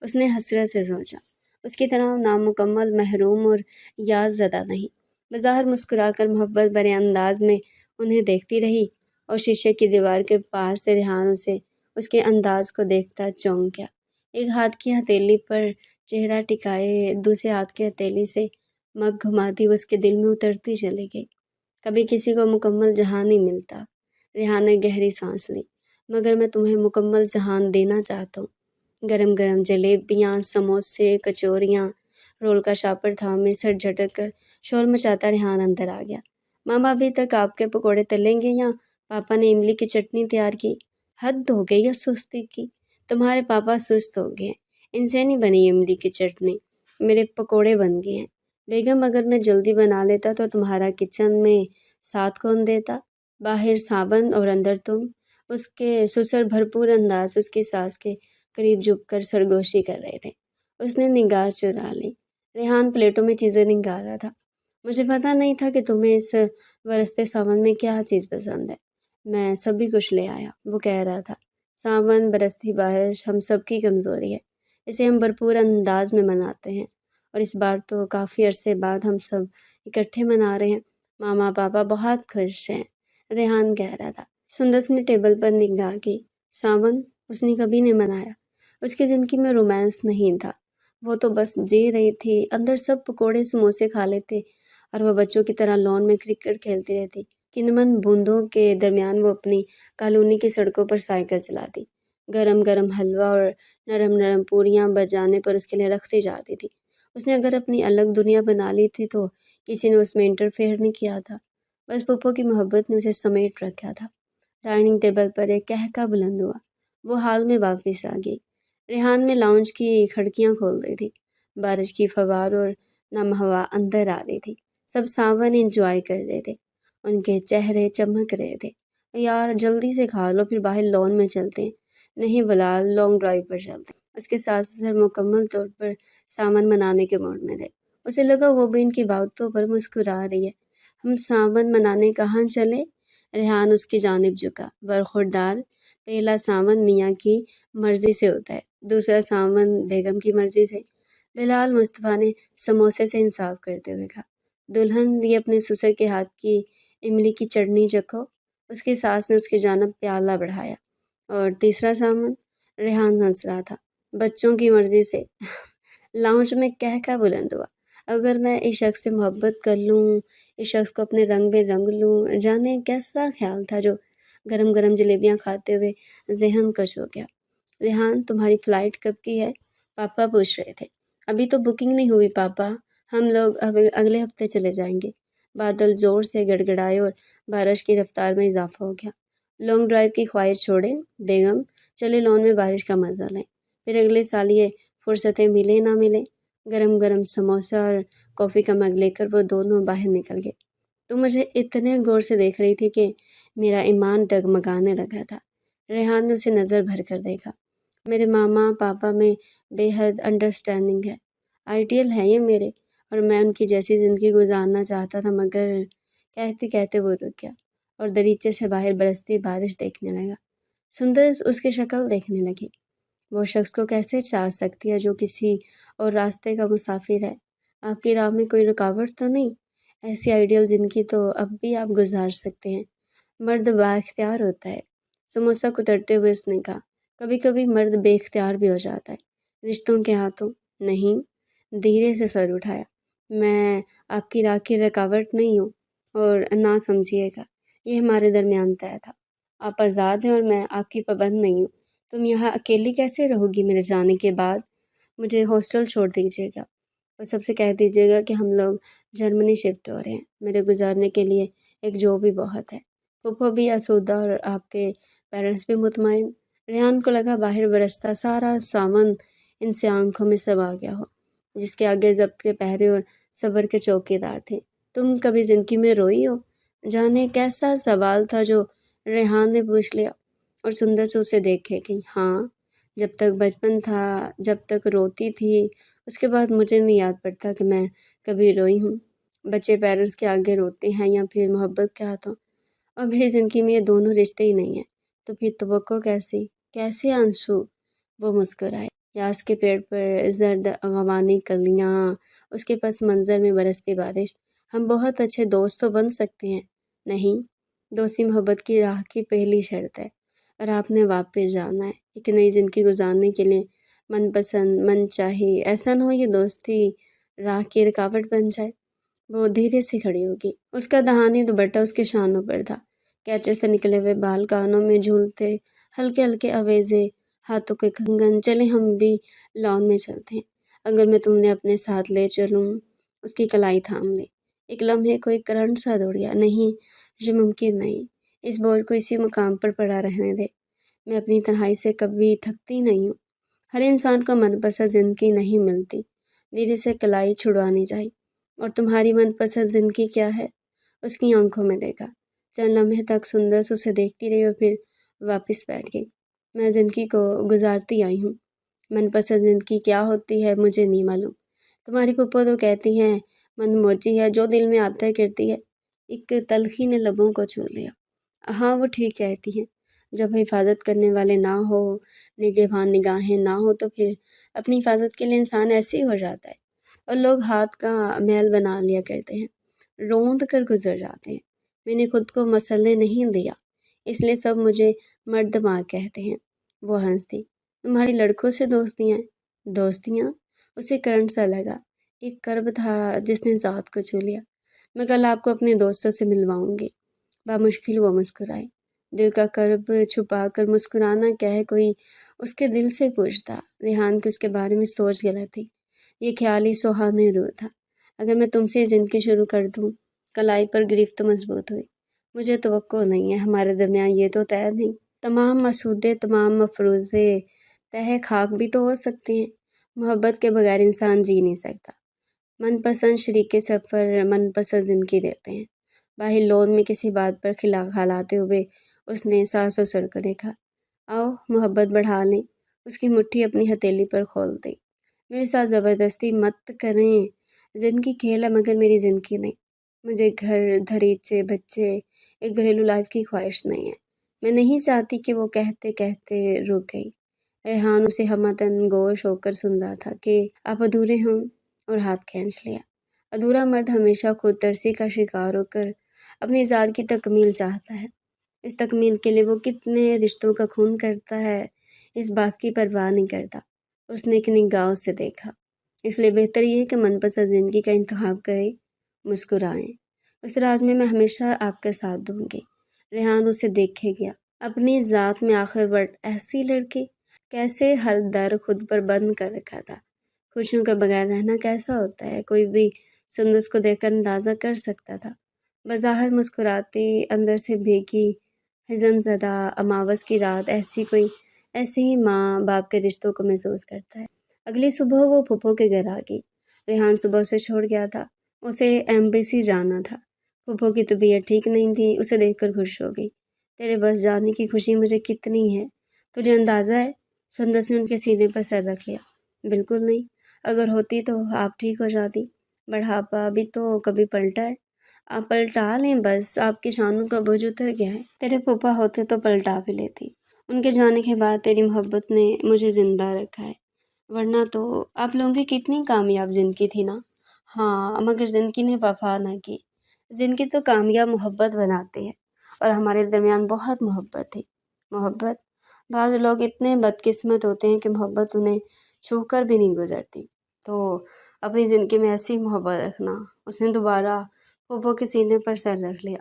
اس نے حسرت سے سوچا۔ اس کی طرح نامکمل، محروم اور یاد زدہ نہیں۔ بظاہر مسکرا کر محبت بھرے انداز میں انہیں دیکھتی رہی، اور شیشے کی دیوار کے پار سے ریحان اس کے انداز کو دیکھتا چونک گیا۔ ایک ہاتھ کی ہتھیلی پر چہرہ ٹکائے دوسرے ہاتھ کی ہتھیلی سے مگ گھماتی وہ اس کے دل میں اترتی چلی گئی۔ کبھی کسی کو مکمل جہان نہیں ملتا۔ ریحان نے گہری سانس لی۔ مگر میں تمہیں مکمل جہان دینا چاہتا ہوں۔ گرم گرم جلیبیاں، سموسے، کچوریاں، رول کا شاپر تھامے سر جھٹک کر شور مچاتا ریحان اندر آ گیا۔ ماما ابھی تک آپ کے پکوڑے تلیں گے یا پاپا نے املی کی چٹنی تیار کی؟ حد ہو گئی ہے سستی کی، تمہارے پاپا سست ہو گئے ہیں، ان سے نہیں بنی املی کی چٹنی، میرے پکوڑے بن گئے ہیں۔ بیگم، اگر میں جلدی بنا لیتا تو تمہارا کچن میں ساتھ کون دیتا؟ باہر صابن اور اندر تم۔ اس کے سسر بھرپور انداز اس کی ساس کے قریب جھک کر سرگوشی کر رہے تھے۔ اس نے نگاہ چرا لی۔ ریحان پلیٹوں میں چیزیں نگار رہا تھا۔ مجھے پتہ نہیں تھا کہ تمہیں اس ورستے سامان میں کیا چیز پسند ہے، میں سبھی کچھ لے آیا، وہ کہہ رہا تھا۔ ساون، برستی بارش ہم سب کی کمزوری ہے، اسے ہم بھرپور انداز میں مناتے ہیں، اور اس بار تو کافی عرصے بعد ہم سب اکٹھے منا رہے ہیں۔ ماما پاپا بہت خوش ہیں، ریحان کہہ رہا تھا۔ سندس نے ٹیبل پر نگاہ کی۔ ساون اس نے کبھی نہیں منایا، اس کی زندگی میں رومانس نہیں تھا، وہ تو بس جی رہی تھی۔ اندر سب پکوڑے سموسے کھا لیتے اور وہ بچوں کی طرح لان میں کرکٹ کھیلتی رہتی۔ کنمن بوندوں کے درمیان وہ اپنی کالونی کی سڑکوں پر سائیکل چلاتی، گرم گرم حلوہ اور نرم نرم پوریاں بجانے پر اس کے لیے رکھتی جاتی تھی۔ اس نے اگر اپنی الگ دنیا بنا لی تھی تو کسی نے اس میں انٹرفیئر نہیں کیا تھا، بس پھپھو کی محبت نے اسے سمیٹ رکھا تھا۔ ڈائننگ ٹیبل پر ایک کہکہ بلند ہوا، وہ حال میں واپس آ گئی۔ ریحان میں لاؤنج کی کھڑکیاں کھول دی تھی، بارش کی فوار اور نم ہوا اندر آ رہی تھی۔ سب ساون انجوائے کر رہے تھے، ان کے چہرے چمک رہے تھے۔ یار جلدی سے کھا لو پھر باہر لان میں چلتے ہیں۔ نہیں بلال، لانگ ڈرائیو پر چلتے ہیں۔ اس کے ساتھ سر مکمل طور پر ساون منانے کے موڈ میں تھے۔ اسے لگا وہ بھی ان کی باتوں پر مسکرا رہی ہے۔ ہم ساون منانے کہاں چلے؟ ریحان اس کی جانب جھکا۔ برخوردار، پہلا ساون میاں کی مرضی سے ہوتا ہے، دوسرا ساون بیگم کی مرضی سے۔ بلال مصطفیٰ نے سموسے سے انصاف کرتے ہوئے کہا۔ دلہن، یہ اپنے سسر کے ہاتھ کی املی کی چٹنی چکھو۔ اس کی ساس نے اس کی جانب پیالہ بڑھایا۔ اور تیسرا ساون؟ ریحان ہنس رہا تھا۔ بچوں کی مرضی سے۔ لاؤنج میں کہکہ بلند ہوا۔ اگر میں اس شخص سے محبت کر لوں، اس شخص کو اپنے رنگ میں رنگ لوں، جانے کیسا خیال تھا جو گرم گرم جلیبیاں کھاتے ہوئے ذہن کش ہو گیا۔ ریحان، تمہاری فلائٹ کب کی ہے؟ پاپا پوچھ رہے تھے۔ ابھی تو بکنگ نہیں ہوئی پاپا، ہم لوگ اب اگلے ہفتے چلے جائیں گے۔ بادل زور سے گڑگڑائے اور بارش کی رفتار میں اضافہ ہو گیا۔ لانگ ڈرائیو کی خواہش چھوڑیں بیگم، چلے لان میں بارش کا مزہ لیں، پھر اگلے سال یہ فرصتیں ملے نہ ملے۔ گرم گرم سموسہ اور کافی کا مگ لے کر وہ دونوں باہر نکل گئے۔ تو مجھے اتنے غور سے دیکھ رہی تھی کہ میرا ایمان ڈگمگانے لگا تھا۔ ریحان نے اسے نظر بھر کر دیکھا۔ میرے ماما پاپا میں بے حد انڈرسٹینڈنگ ہے، آئیڈیل ہے یہ میرے، اور میں ان کی جیسی زندگی گزارنا چاہتا تھا، مگر کہتے کہتے وہ رک گیا اور دریچے سے باہر برستی بارش دیکھنے لگا۔ سندر اس کی شکل دیکھنے لگی۔ وہ شخص کو کیسے چاہ سکتی ہے جو کسی اور راستے کا مسافر ہے؟ آپ کی راہ میں کوئی رکاوٹ تو نہیں؟ ایسی آئیڈیل زندگی تو اب بھی آپ گزار سکتے ہیں۔ مرد با اختیار ہوتا ہے، سموسہ کترتے ہوئے اس نے کہا۔ کبھی کبھی مرد بے اختیار بھی ہو جاتا ہے، رشتوں کے ہاتھوں نہیں۔ دھیرے سے سر اٹھایا۔ میں آپ کی راہ کی رکاوٹ نہیں ہوں، اور نہ سمجھیے گا، یہ ہمارے درمیان طے تھا۔ آپ آزاد ہیں اور میں آپ کی پابند نہیں ہوں۔ تم یہاں اکیلی کیسے رہو گی میرے جانے کے بعد؟ مجھے ہاسٹل چھوڑ دیجیے گا اور سب سے کہہ دیجیے گا کہ ہم لوگ جرمنی شفٹ ہو رہے ہیں، میرے گزارنے کے لیے ایک جو بھی بہت ہے۔ پھپھو بھی آسودہ اور آپ کے پیرنٹس بھی مطمئن۔ ریحان کو لگا باہر برستا سارا ساون ان سے آنکھوں میں سب آ گیا ہو، جس کے آگے ضبط کے پہرے اور صبر کے چوکیدار تھے۔ تم کبھی زندگی میں روئی ہو؟ جانے کیسا سوال تھا جو ریحان نے پوچھ لیا، اور سندر سے اسے دیکھے کہ ہاں، جب تک بچپن تھا، جب تک روتی تھی، اس کے بعد مجھے نہیں یاد پڑتا کہ میں کبھی روئی ہوں۔ بچے پیرنٹس کے آگے روتے ہیں یا پھر محبت کے ہاتھوں، اور میری زندگی میں یہ دونوں رشتے ہی نہیں ہیں، تو پھر توقع کیسے آنسو؟ وہ مسکرائے۔ یاس کے پیڑ پر زرد غوانی کلیاں، اس کے پس منظر میں برستی بارش۔ ہم بہت اچھے دوست تو بن سکتے ہیں۔ نہیں، دوستی محبت کی راہ کی پہلی شرط ہے، اور آپ نے واپس جانا ہے ایک نئی زندگی گزارنے کے لیے، من پسند من چاہی۔ ایسا نہ ہو یہ دوستی راہ کی رکاوٹ بن جائے۔ وہ دھیرے سے کھڑی ہوگی، اس کا دہانی دوپٹہ اس کے شانوں پر تھا، کیچے سے نکلے ہوئے بال کانوں میں جھولتے، ہلکے ہلکے آویزے، ہاتھوں کے کنگن۔ چلے ہم بھی لان میں چلتے ہیں، اگر میں تمہیں اپنے ساتھ لے چلوں۔ اس کی کلائی تھام لی۔ ایک لمحے کوئی کرنٹ سا دوڑ گیا۔ نہیں، یہ ممکن نہیں، اس بوجھ کو اسی مقام پر پڑا رہنے دے۔ میں اپنی تنہائی سے کبھی تھکتی نہیں ہوں۔ ہر انسان کو من پسند زندگی نہیں ملتی، دھیرے سے کلائی چھڑوانی چاہیے۔ اور تمہاری من پسند زندگی کیا ہے؟ اس کی آنکھوں میں دیکھا۔ چند لمحے تک سندر اسے دیکھتی رہی اور پھر واپس بیٹھ گئی۔ میں زندگی کو گزارتی آئی ہوں، من پسند زندگی کیا ہوتی ہے مجھے نہیں معلوم۔ تمہاری پھپھو تو کہتی ہیں من موجی ہے، جو دل میں آتا ہے کرتی ہے۔ ایک تلخی نے لبوں کو چھو لیا۔ ہاں، وہ ٹھیک کہتی ہیں، جب حفاظت کرنے والے نہ ہو، نگہبان نگاہیں نہ ہو، تو پھر اپنی حفاظت کے لیے انسان ایسے ہی ہو جاتا ہے۔ اور لوگ ہاتھ کا میل بنا لیا کرتے ہیں، روند کر گزر جاتے ہیں۔ میں نے خود کو مسئلے نہیں دیا، اس لیے سب مجھے مرد مار کہتے ہیں۔ وہ ہنس دی۔ تمہاری لڑکوں سے دوستیاں ہیں؟ دوستیاں؟ اسے کرنٹ سا لگا، ایک کرب تھا جس نے ذات کو چھو لیا۔ میں کل آپ کو اپنے دوستوں سے ملواؤں گی۔ بامشکل وہ مسکرائی۔ دل کا کرب چھپا کر مسکرانا کیا ہے، کوئی اس کے دل سے پوچھتا۔ ریحان کی اس کے بارے میں سوچ غلط تھی، یہ خیالی سہانے روح تھا۔ اگر میں تم سے زندگی شروع کر دوں، کلائی پر گرفت مضبوط ہوئی۔ مجھے توقع نہیں ہے، ہمارے درمیان یہ تو طے نہیں۔ تمام مسودے، تمام مفروضے تہہ خاک بھی تو ہو سکتے ہیں۔ محبت کے بغیر انسان جی نہیں سکتا۔ من پسند شریک سفر من پسند زندگی دیتے ہیں۔ باہر لون میں کسی بات پر کھلاتے ہوئے اس نے ساس سسر کو دیکھا۔ آؤ محبت بڑھا لیں۔ اس کی مٹھی اپنی ہتھیلی پر کھول دی۔ میرے ساتھ زبردستی مت کریں، زندگی کھیل ہے مگر میری زندگی نہیں۔ مجھے گھر دھریچے بچے ایک گھریلو لائف کی خواہش نہیں ہے۔ میں نہیں چاہتی کہ وہ کہتے کہتے رک گئی۔ ریحان اسے ہمتن گوش ہو کر سن رہا تھا کہ آپ ادھورے ہوں، اور ہاتھ کھینچ لیا۔ ادھورا مرد ہمیشہ خود ترسی کا شکار ہو کر اپنی ذات کی تکمیل چاہتا ہے۔ اس تکمیل کے لیے وہ کتنے رشتوں کا خون کرتا ہے، اس بات کی پرواہ نہیں کرتا۔ اس نے ایک نگاہ سے دیکھا۔ اس لیے بہتر یہ ہے کہ من پسند زندگی کا انتخاب کریں، مسکرائیں۔ اس راز میں ہمیشہ آپ کا ساتھ دوں گی۔ ریحان اسے دیکھے گیا۔ اپنی ذات میں آخر وقت ایسی لڑکی، کیسے ہر در خود پر بند کر رکھا تھا۔ خوشیوں کے بغیر رہنا کیسا ہوتا ہے، کوئی بھی سندس کو دیکھ کر اندازہ کر سکتا تھا۔ بظاہر مسکراتی، اندر سے بھیگی حزن زدہ اماوس کی رات، ایسے ہی ماں باپ کے رشتوں کو محسوس کرتا ہے۔ اگلی صبح وہ پھپھو کے گھر آ گئی۔ ریحان صبح اسے چھوڑ گیا تھا، اسے ایمبیسی جانا تھا۔ پھپھو کی طبیعت ٹھیک نہیں تھی، اسے دیکھ کر خوش ہو گئی۔ تیرے بس جانے کی خوشی مجھے کتنی ہے، تجھے اندازہ ہے؟ سندس نے ان کے سینے پر سر رکھ لیا۔ بالکل نہیں، اگر ہوتی تو آپ ٹھیک ہو جاتی۔ بڑھاپا بھی تو کبھی پلٹا ہے؟ آپ پلٹا لیں، بس آپ کی شانوں کا بوجھ اتر گیا ہے۔ تیرے پھوپھا ہوتے تو پلٹا بھی لیتی۔ ان کے جانے کے بعد تیری محبت نے مجھے زندہ رکھا ہے، ورنہ تو آپ لوگوں کی کتنی کامیاب زندگی تھی نا۔ ہاں، مگر زندگی نے وفا نہ کی۔ زندگی تو کامیاب محبت بناتی ہے، اور ہمارے درمیان بہت محبت تھی۔ محبت؟ بعض لوگ اتنے بدقسمت ہوتے ہیں کہ محبت انہیں چھو کر بھی نہیں گزرتی۔ تو اپنی زندگی میں ایسی محبت رکھنا۔ اس نے دوبارہ پھوپھو کے سینے پر سر رکھ لیا۔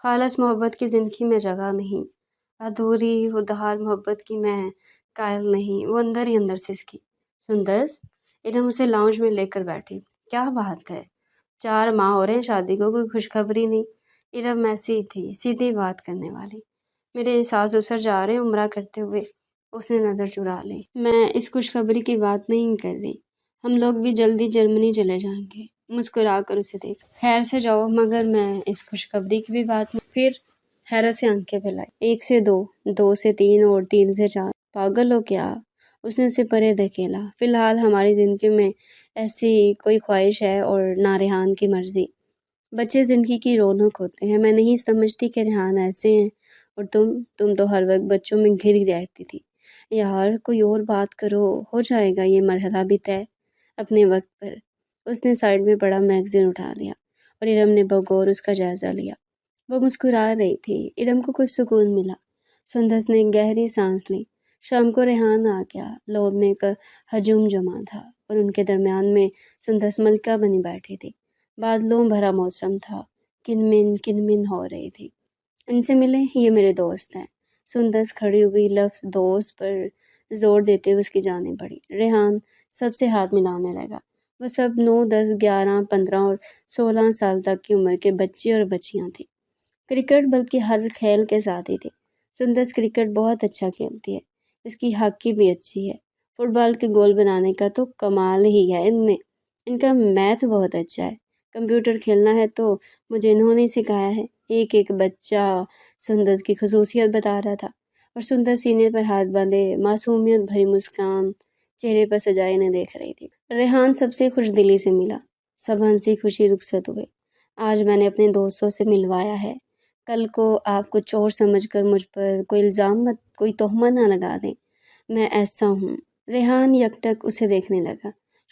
خالص محبت کی زندگی میں جگہ نہیں، ادھوری ادھار محبت کی میں قائل نہیں۔ وہ اندر ہی اندر سسکی۔ سندس، ارم اسے لاؤنج میں لے کر بیٹھی۔ کیا بات ہے، 4 ماہ ہو رہے ہیں شادی کو، کوئی خوشخبری نہیں؟ ارم ایسی ہی تھی، سیدھی بات کرنے والی۔ میرے ساس سسر جا رہے ہیں عمرہ کرتے ہوئے۔ اس نے نظر چرا لی۔ میں اس خوشخبری کی بات نہیں کر رہی، ہم لوگ بھی جلدی جرمنی چلے جائیں گے۔ مسکرا کر اسے دیکھا۔ خیر سے جاؤ، مگر میں اس خوشخبری کی بھی بات نہیں۔ پھر حیرت سے آنکھیں پھیلائی۔ 1 سے 2، 2 سے 3 اور 3 سے 4۔ پاگل ہو کیا؟ اس نے اسے پرے دھکیلا۔ فی الحال ہماری زندگی میں ایسی کوئی خواہش ہے اور نہ ریحان کی مرضی۔ بچے زندگی کی رونق ہوتے ہیں۔ میں نہیں سمجھتی کہ ریحان ایسے ہیں، اور تم تو ہر وقت بچوں میں گھری رہتی تھی۔ یار کوئی اور بات کرو، ہو جائے گا یہ مرحلہ بھی طے اپنے وقت پر۔ اس نے سائڈ میں پڑا میگزین اٹھا لیا، اور ارم نے بغور اس کا جائزہ لیا۔ وہ مسکرا رہی تھی۔ ارم کو کچھ سکون ملا۔ سندس نے گہری سانس لی۔ شام کو ریحان آ گیا۔ لون میں ایک ہجوم جمع تھا، اور ان کے درمیان میں سندس ملکہ بنی بیٹھی تھی۔ بادلوں بھرا موسم تھا، کنمن ہو رہی تھی۔ ان سے ملیں، یہ میرے دوست ہیں۔ سندس کھڑی ہوئی، لفظ دوست پر زور دیتے ہوئے اس کی جانب بڑھی۔ ریحان سب سے ہاتھ ملانے لگا۔ وہ سب 9، 10، 11، 15 اور 16 سال تک کی عمر کے بچے اور بچیاں تھیں۔ کرکٹ بلکہ ہر کھیل کے ساتھ ہی تھے۔ سندس کرکٹ بہت اچھا کھیلتی ہے، اس کی ہاکی بھی اچھی ہے۔ فٹ بال کے گول بنانے کا تو کمال ہی ہے ان میں۔ ان کا میتھ بہت اچھا ہے۔ کمپیوٹر کھیلنا ہے تو مجھے انہوں نے سکھایا ہے۔ ایک بچہ سندس کی خصوصیت بتا رہا تھا، اور سندس سینے پر ہاتھ باندھے معصومیت بھری مسکان چہرے پر سجائے انہیں دیکھ رہی تھی۔ ریحان سب سے خوش دلی سے ملا۔ سب ہنسی خوشی رخصت ہوئے۔ آج میں نے اپنے دوستوں سے ملوایا ہے، کل کو آپ کچھ اور سمجھ کر مجھ پر کوئی تہمت نہ لگا دیں۔ میں ایسا ہوں۔ ریحان یکٹک اسے دیکھنے لگا۔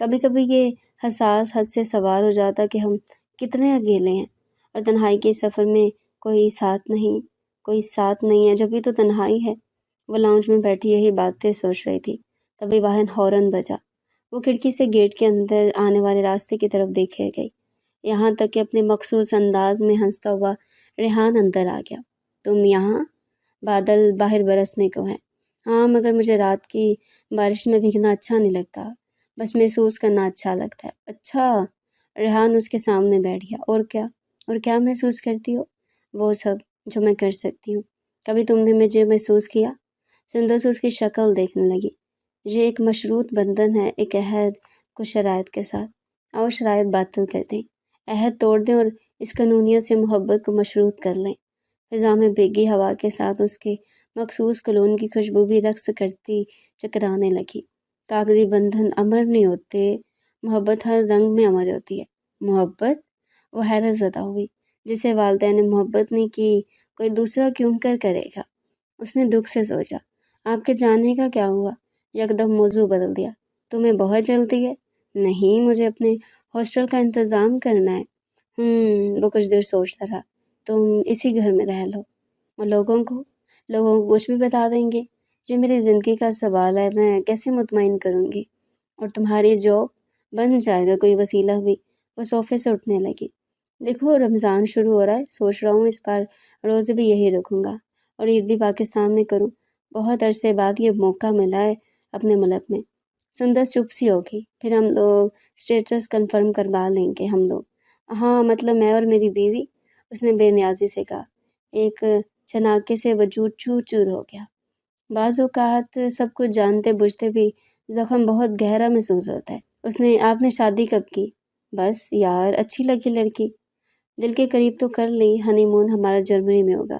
کبھی کبھی یہ حساس حد سے سوار ہو جاتا کہ ہم کتنے اکیلے ہیں، اور تنہائی کے سفر میں کوئی ساتھ نہیں ہے، جب بھی تو تنہائی ہے۔ وہ لاؤنج میں بیٹھی یہی باتیں سوچ رہی تھی، تبھی باہر ہارن بجا۔ وہ کھڑکی سے گیٹ کے اندر آنے والے راستے کی طرف دیکھے گئی، یہاں تک کہ اپنے مخصوص انداز میں ہنستا ہوا ریحان اندر آ گیا۔ تم یہاں؟ بادل باہر برسنے کو ہیں۔ ہاں، مگر مجھے رات کی بارش میں بھیگنا اچھا نہیں لگتا، بس محسوس کرنا اچھا لگتا ہے۔ اچھا، ریحان اس کے سامنے بیٹھ گیا۔ اور کیا محسوس کرتی ہو؟ وہ سب جو میں کر سکتی ہوں۔ کبھی تم نے مجھے محسوس کیا؟ سندس اس کی شکل دیکھنے لگی۔ یہ ایک مشروط بندھن ہے، ایک عہد، کچھ شرائط کے ساتھ۔ اور شرائط باطل کر دیں، عہد توڑ دیں اور اس قانونیت سے محبت کو مشروط کر لیں۔ فضا میں بھیگی ہوا کے ساتھ اس کے مخصوص کلون کی خوشبو بھی رقص کرتی چکرانے لگی۔ کاغذی بندھن امر نہیں ہوتے، محبت ہر رنگ میں امر ہوتی ہے۔ محبت؟ وہ حیرت زدہ ہوئی۔ جسے والدین نے محبت نہیں کی، کوئی دوسرا کیوں کرے گا؟ اس نے دکھ سے سوچا، آپ کے جانے کا کیا ہوا؟ یکدم موضوع بدل دیا۔ تمہیں بہت جلدی ہے؟ نہیں، مجھے اپنے ہاسٹل کا انتظام کرنا ہے۔ وہ کچھ دیر سوچتا رہا۔ تم اسی گھر میں رہ لو، اور لوگوں کو کچھ بھی بتا دیں گے؟ یہ میری زندگی کا سوال ہے، میں کیسے مطمئن کروں گی؟ اور تمہاری جاب بن جائے گا کوئی وسیلہ بھی۔ وہ صوفے سے اٹھنے لگی۔ دیکھو، رمضان شروع ہو رہا ہے، سوچ رہا ہوں اس بار روزے بھی یہی رکھوں گا اور عید بھی پاکستان میں کروں۔ بہت عرصے بعد یہ موقع ملا ہے اپنے ملک میں۔ سندس چپ سی ہوگی۔ پھر ہم لوگ اسٹیٹس کنفرم کروا لیں گے ہم لوگ۔ ہاں، مطلب میں اور میری بیوی، اس نے بے نیازی سے کہا۔ ایک چھناکے سے وجود چور چور ہو گیا۔ بعض اوقات سب کچھ جانتے بوجھتے بھی زخم بہت گہرا محسوس ہوتا ہے۔ آپ نے شادی کب کی؟ بس یار، اچھی لگی لڑکی، دل کے قریب تو کر لی۔ ہنی مون ہمارا جرمنی میں ہوگا۔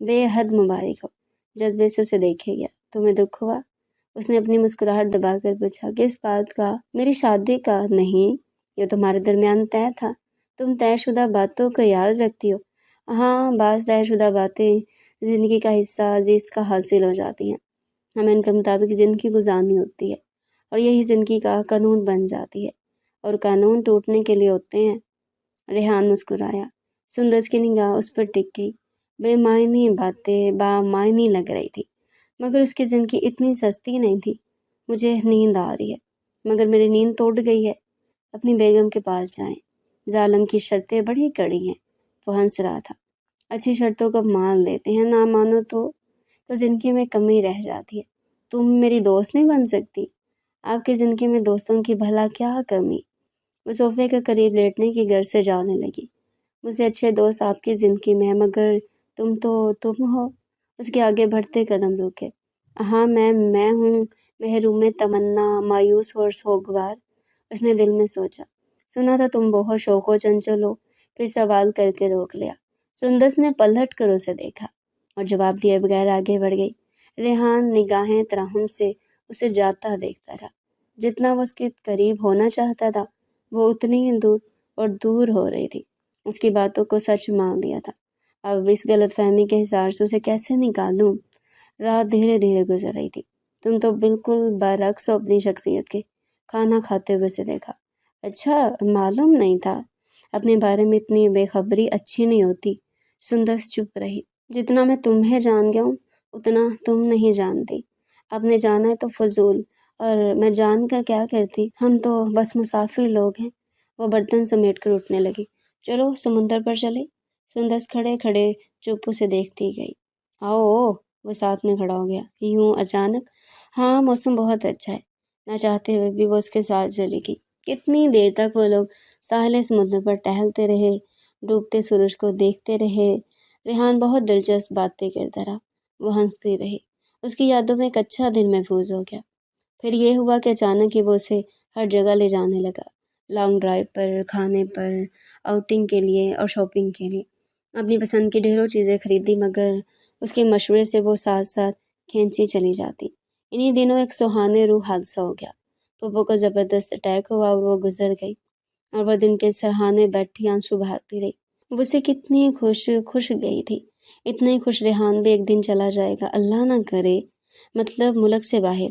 بے حد مبارک ہو۔ جذبے سے اسے دیکھے گیا۔ تمہیں دکھ ہوا؟ اس نے اپنی مسکراہٹ دبا کر پوچھا۔ کس بات کا؟ میری شادی کا؟ نہیں، یہ تمہارے درمیان طے تھا۔ تم طے شدہ باتوں کو یاد رکھتی ہو؟ ہاں، بعض طے شدہ باتیں زندگی کا حصہ، زیست کا حاصل ہو جاتی ہیں۔ ہمیں ان کے مطابق زندگی گزارنی ہوتی ہے، اور یہی زندگی کا قانون بن جاتی ہے، اور قانون ٹوٹنے کے لیے ہوتے ہیں۔ ریحان مسکرایا۔ سندس کی نگاہ اس پر ٹک گئی۔ بے معنی باتیں بامعنی لگ رہی تھی، مگر اس کی زندگی اتنی سستی نہیں تھی۔ مجھے نیند آ رہی ہے، مگر میری نیند ٹوٹ گئی ہے۔ اپنی بیگم کے پاس جائیں، ظالم کی شرطیں بڑی کڑی ہیں۔ وہ ہنس رہا تھا۔ اچھی شرطوں کو مان لیتے ہیں، نہ مانو تو زندگی میں کمی رہ جاتی ہے۔ تم میری دوست نہیں بن سکتی؟ آپ کی زندگی میں دوستوں کی بھلا کیا کمی؟ وہ صوفے کے قریب لیٹنے کی غرض سے جانے لگی۔ مجھ سے اچھے دوست آپ کی زندگی میں ہیں، مگر تم ہو۔ اس کے آگے بڑھتے قدم روکے۔ ہاں، میں ہوں محروم تمنا، مایوس اور سوگوار۔ اس نے دل میں سوچا، سنا تھا تم بہت شوق و چنچل ہو۔ پھر سوال کر کے روک لیا۔ سندس نے پلٹ کر اسے دیکھا اور جواب دیے بغیر آگے بڑھ گئی۔ ریحان نگاہیں ترحم سے اسے جاتا دیکھتا رہا۔ جتنا وہ اس کے قریب ہونا چاہتا تھا، وہ اتنی ہی دور ہو رہی تھی۔ اس کی باتوں کو سچ مان لیا تھا۔ اب اس غلط فہمی کے حصار سے اسے کیسے نکالوں؟ رات دھیرے دھیرے گزر رہی تھی۔ تم تو بالکل برعکس ہو اپنی شخصیت کے۔ کھانا کھاتے ہوئے اسے دیکھا۔ اچھا، معلوم نہیں تھا۔ اپنے بارے میں اتنی بے خبری اچھی نہیں ہوتی۔ سندس چپ رہی۔ جتنا میں تمہیں جان گیا ہوں، اتنا تم نہیں جانتی۔ آپ نے جانا ہے تو فضول، اور میں جان کر کیا کرتی؟ ہم تو بس مسافر لوگ ہیں۔ وہ برتن سمیٹ کر اٹھنے لگی۔ چلو سمندر پر چلے۔ سندس کھڑے کھڑے چپ سے دیکھتی گئی۔ آؤ، وہ ساتھ میں کھڑا ہو گیا۔ یوں اچانک؟ ہاں، موسم بہت اچھا ہے۔ نہ چاہتے ہوئے بھی وہ اس کے ساتھ چلی گئی۔ کتنی دیر تک وہ لوگ ساحل سمندر پر ٹہلتے رہے، ڈوبتے سورج کو دیکھتے رہے۔ ریحان بہت دلچسپ باتیں کرتا رہا۔ وہ ہنستی رہی۔ اس کی یادوں میں ایک اچھا دن محفوظ ہو گیا۔ پھر یہ ہوا کہ اچانک ہی وہ اسے ہر جگہ لے جانے لگا، لانگ ڈرائیو پر، کھانے پر، آؤٹنگ کے لیے اور شاپنگ کے لیے۔ اپنی پسند کی ڈھیروں چیزیں خریدی، مگر اس کے مشورے سے وہ ساتھ ساتھ کھینچی چلی جاتی۔ انہی دنوں ایک سہانے روح حادثہ ہو گیا۔ پھپھو کو زبردست اٹیک ہوا اور وہ گزر گئی، اور وہ دن کے سرہانے بیٹھی آنسو بہاتی رہی۔ وہ اسے کتنی خوش گئی تھی، اتنا ہی خوش ریحان بھی ایک دن چلا جائے گا، اللہ نہ کرے، مطلب ملک سے باہر۔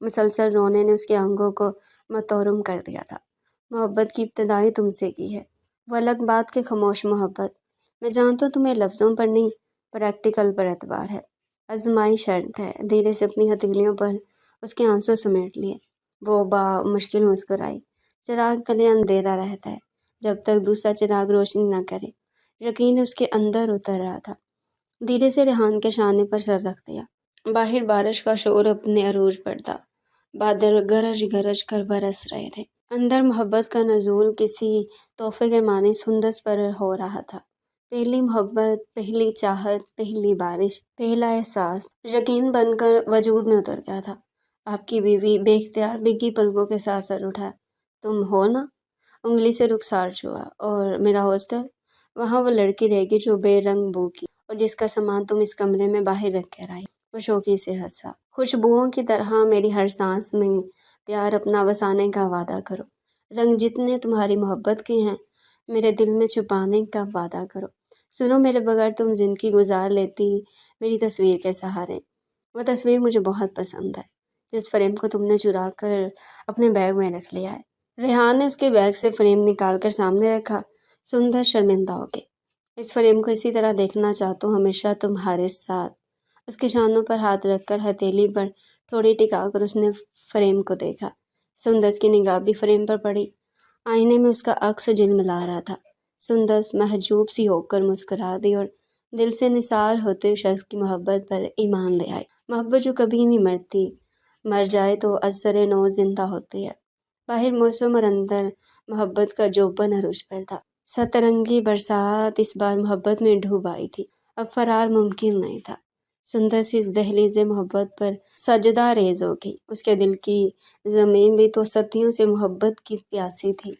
مسلسل رونے نے اس کے انگوں کو متورم کر دیا تھا۔ محبت کی ابتدائی تم سے کی ہے، وہ الگ بات کے خاموش محبت۔ میں جانتا ہوں تمہیں لفظوں پر نہیں، پریکٹیکل پر اعتبار ہے۔ آزمائی شرط ہے۔ دھیرے سے اپنی ہتھیلیوں پر اس کے آنسو سمیٹ لیے۔ وہ مشکل مسکرائی۔ چراغ تلے اندھیرا رہتا ہے جب تک دوسرا چراغ روشنی نہ کرے۔ یقین اس کے اندر اتر رہا تھا۔ دھیرے سے ریحان کے شانے پر سر رکھ دیا۔ باہر بارش کا شور اپنے عروج پر تھا۔ بادل گرج گرج کر برس رہے تھے۔ اندر محبت کا نزول کسی تحفے کے معنی سندس پر ہو رہا تھا۔ پہلی محبت، پہلی چاہت، پہلی بارش، پہلا احساس یقین بن کر وجود میں اتر گیا تھا۔ آپ کی بیوی بے اختیار بھیگی پلکوں کے ساتھ سر اٹھایا۔ تم ہو نا؟ انگلی سے رخسار چھوا۔ اور میرا ہاسٹل؟ وہاں وہ لڑکی رہے گی جو بے رنگ بو کی، اور جس کا سامان تم اس کمرے میں باہر رکھ کر آئی۔ وہ شوقی سے ہنسا۔ خوشبوؤں کی طرح میری ہر سانس میں پیار اپنا بسانے کا وعدہ کرو۔ رنگ جتنے تمہاری محبت کے ہیں میرے دل میں چھپانے کا وعدہ کرو۔ سنو، میرے بغیر تم زندگی گزار لیتی میری تصویر کے سہارے۔ وہ تصویر مجھے بہت پسند ہے جس فریم کو تم نے چرا کر اپنے بیگ میں رکھ لیا ہے۔ ریحان نے اس کے بیگ سے فریم نکال کر سامنے رکھا۔ سندر شرمندہ ہو گئی۔ اس فریم کو اسی طرح دیکھنا چاہتا ہوں، ہمیشہ تمہارے ساتھ۔ اس کے شانوں پر ہاتھ رکھ کر ہتھیلی پر تھوڑی ٹکا کر اس نے فریم کو دیکھا۔ سندس کی نگاہ بھی فریم پر پڑی۔ آئینے میں اس کا عکس جلملا رہا تھا۔ سندس محجوب سی ہو کر مسکرا دی اور دل سے نثار ہوتے شخص کی محبت پر ایمان لے آئی۔ محبت جو کبھی نہیں مرتی، مر جائے تو اثر نو زندہ ہوتی ہے۔ باہر موسم اور اندر محبت کا جوبن عروج پر تھا۔ سترنگی برسات اس بار محبت میں ڈوب آئی تھی۔ اب فرار ممکن نہیں تھا۔ سندس اس دہلیز محبت پر سجدہ ریز ہو گئی۔ اس کے دل کی زمین بھی تو صدیوں سے محبت کی پیاسی تھی۔